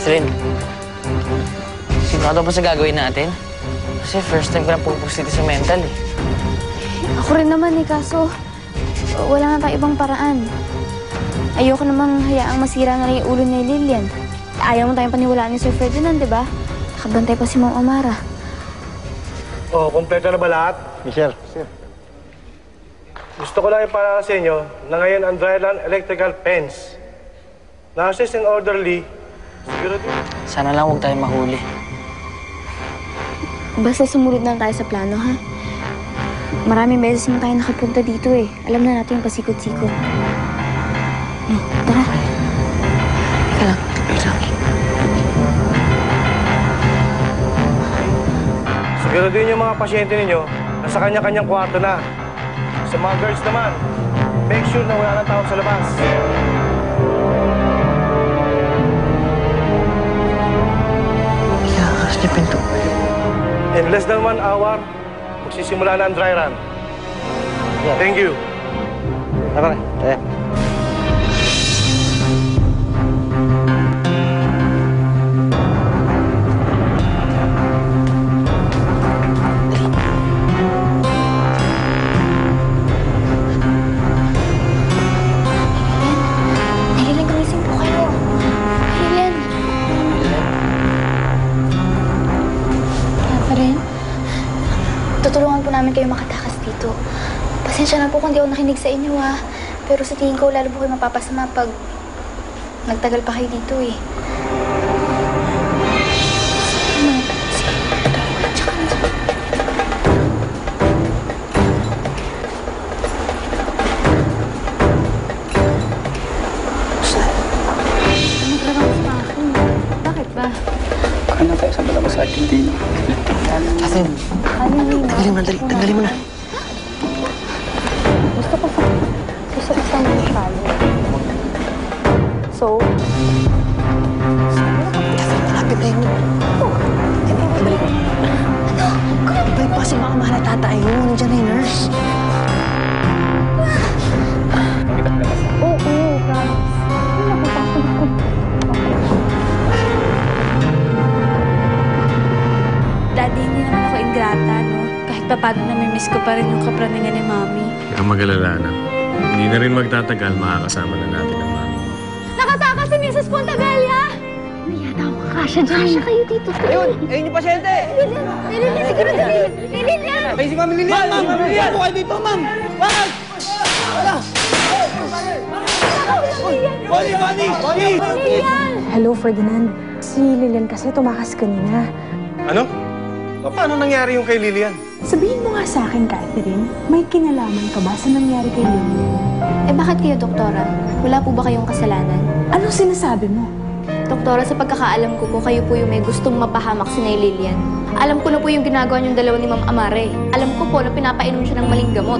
Catherine, sigurado ba sa gagawin natin? Kasi first time ko na pupunta dito sa mental eh. Ako rin naman eh, kaso wala na tayong ibang paraan. Ayoko namang hayaang masira na lang yung ulo ni Lilian. Ayaw mo tayong paniwalaan ni Sir Ferdinand, di ba? Nakabantay pa si Ma'am Amara. Oh, kumpleto na ba lahat? Yes, sir. Gusto ko lang ipaalala sa inyo na ngayon ang Dryland Electrical Fence. Na-assist and orderly, siguro din. Sana lang huwag tayong mahuli. Basta sumunod na lang tayo sa plano, ha? Maraming beses na tayo nakapunta dito eh. Alam na natin yung pasikot-sikot. No, tara. Teka lang. Siguro din yung mga pasyente ninyo nasa kanya-kanyang kwarto na. Sa mga girls naman, make sure na wala na tao sa labas. Ilakas niya pinto. In less than 1 hour, magsisimula na ang dry run. Thank you. Tara, eh. Lilian, gumising po kayo. Lilian. Catherine, tutulungan po namin kayo makatakas dito. Pasensya na po kung di ako nakinig sa inyo, ha. Pero sa tingin ko, lalo po kayo mapapasama pag nagtagal pa kayo dito, eh. Bakit ba? Kain na tayo sa balabas sa Argentina. Catherine, tanggalin mo na. Gusto ko sa masyado. So? Malapit na yun. Balik. Balik pa kasi baka mahalata tayo. Nandiyan na yung nurse. Oo, promise. Hindi napapasok ko. Daddy, hindi naman ako ingrata, no? Kahit pa paano namimiss ko pa rin yung kapraningan ni Mami. Ang mag-alala na. Hindi na rin magtatagal, makakasama na natin ang mami. Nakatakas si Mrs. Pontabella! May yata akong kakasya dyan. Kasya kayo dito. Ayun! Ayun yung pasyente! Lilian, siguro na Lilian! Ay, si Mami Lilian! Ma'am! Lilian! Ako kayo dito, ma'am! Wag! Wala! Bonnie! Hello, Ferdinand. Si Lilian kasi tumakas kanina. Ano? Paano nangyari yung kay Lilian? Sabihin mo nga sa akin, Catherine, may kinalaman ka ba sa nangyari kay Lilian? Eh bakit kayo, Doktora? Wala po ba kayong kasalanan? Anong sinasabi mo? Doktora, sa pagkakaalam ko po, kayo po yung may gustong mapahamak si Nay Lilian. Alam ko na po yung ginagawa niyong dalawa ni Ma'am Amare. Alam ko po na pinapainom siya ng maling gamot.